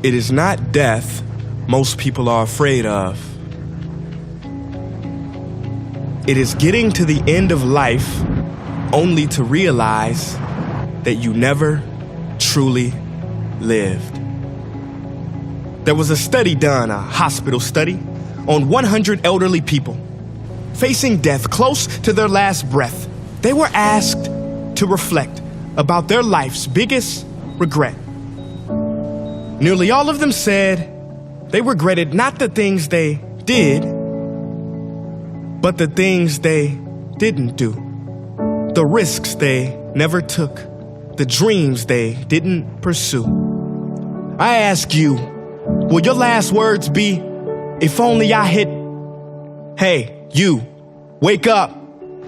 It is not death most people are afraid of. It is getting to the end of life only to realize that you never truly lived. There was a study done, a hospital study, on 100 elderly people facing death close to their last breath. They were asked to reflect about their life's biggest regret. Nearly all of them said they regretted not the things they did, but the things they didn't do, the risks they never took, the dreams they didn't pursue. I ask you, will your last words be, if only I hit, hey, you, wake up.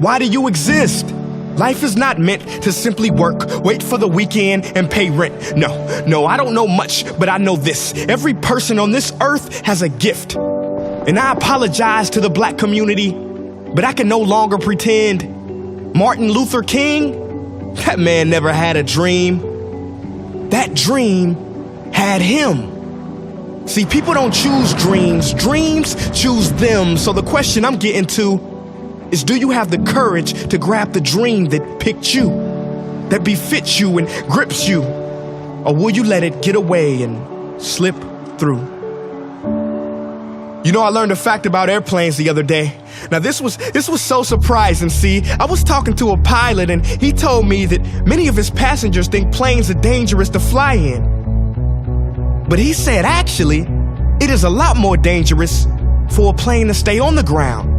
Why do you exist? Life is not meant to simply work, wait for the weekend, and pay rent. No, I don't know much, but I know this. Every person on this earth has a gift. And I apologize to the black community, but I can no longer pretend. Martin Luther King, that man never had a dream. That dream had him. See, people don't choose dreams. Dreams choose them. So the question I'm getting to is, do you have the courage to grab the dream that picked you, that befits you and grips you? Or will you let it get away and slip through? You know, I learned a fact about airplanes the other day. Now, this was so surprising. See, I was talking to a pilot and he told me that many of his passengers think planes are dangerous to fly in. But he said, actually, it is a lot more dangerous for a plane to stay on the ground.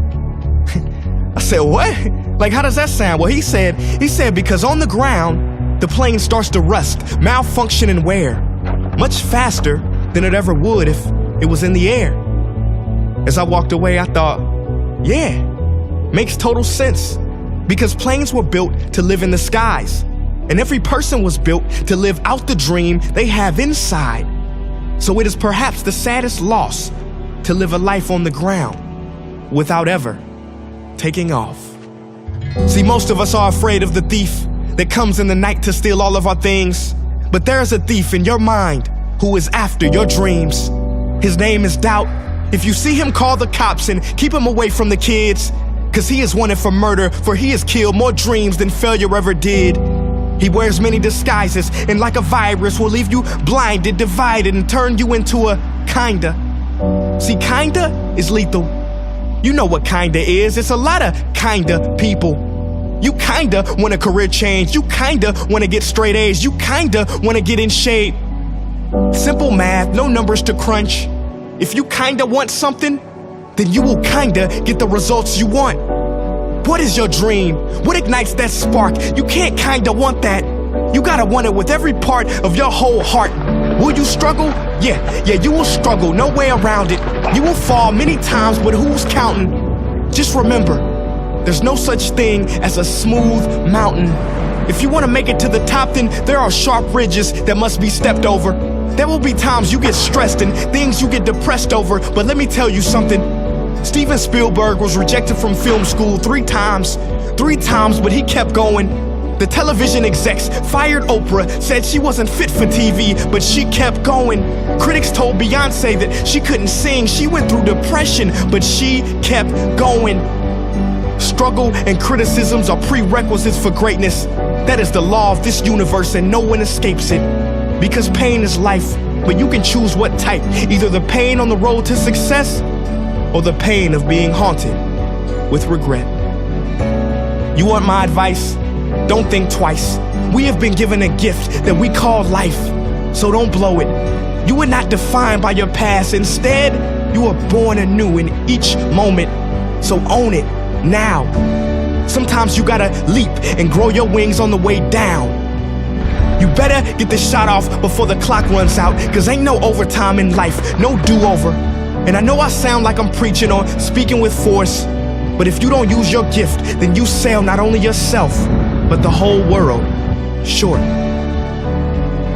I said, what? Like, how does that sound? Well, he said because on the ground, the plane starts to rust, malfunction, and wear much faster than it ever would if it was in the air. As I walked away, I thought, yeah, makes total sense. Because planes were built to live in the skies, and every person was built to live out the dream they have inside. So it is perhaps the saddest loss to live a life on the ground without ever taking off. See, most of us are afraid of the thief that comes in the night to steal all of our things. But there is a thief in your mind who is after your dreams. His name is doubt. If you see him, call the cops and keep him away from the kids, 'cause he is wanted for murder, for he has killed more dreams than failure ever did. He wears many disguises and like a virus will leave you blinded, divided, and turn you into a kinda. See, kinda is lethal. You know what kinda is. It's a lot of kinda people. You kinda want a career change. You kinda want to get straight A's. You kinda want to get in shape. Simple math, no numbers to crunch. If you kinda want something, then you will kinda get the results you want. What is your dream? What ignites that spark? You can't kinda want that. You gotta want it with every part of your whole heart. Will you struggle? Yeah, you will struggle, no way around it. You will fall many times, but who's counting? Just remember, there's no such thing as a smooth mountain. If you want to make it to the top, then there are sharp ridges that must be stepped over. There will be times you get stressed and things you get depressed over, but let me tell you something. Steven Spielberg was rejected from film school 3 times, but he kept going. The television execs fired Oprah, said she wasn't fit for TV, but she kept going. Critics told Beyonce that she couldn't sing, she went through depression, but she kept going. Struggle and criticisms are prerequisites for greatness. That is the law of this universe and no one escapes it. Because pain is life, but you can choose what type. Either the pain on the road to success or the pain of being haunted with regret. You want my advice? Don't think twice. We have been given a gift that we call life, so don't blow it. You are not defined by your past. Instead, you are born anew in each moment, so own it now. Sometimes you gotta leap and grow your wings on the way down. You better get this shot off before the clock runs out, 'cause ain't no overtime in life, no do-over. And I know I sound like I'm preaching or speaking with force, but if you don't use your gift, then you sell not only yourself, but the whole world short.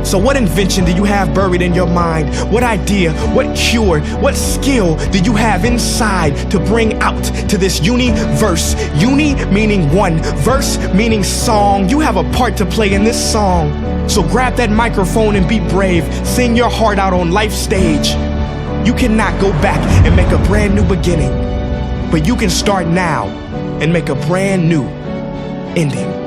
So what invention do you have buried in your mind? What idea, what cure, what skill do you have inside to bring out to this universe? Uni meaning one, verse meaning song. You have a part to play in this song. So grab that microphone and be brave. Sing your heart out on life's stage. You cannot go back and make a brand new beginning, but you can start now and make a brand new ending.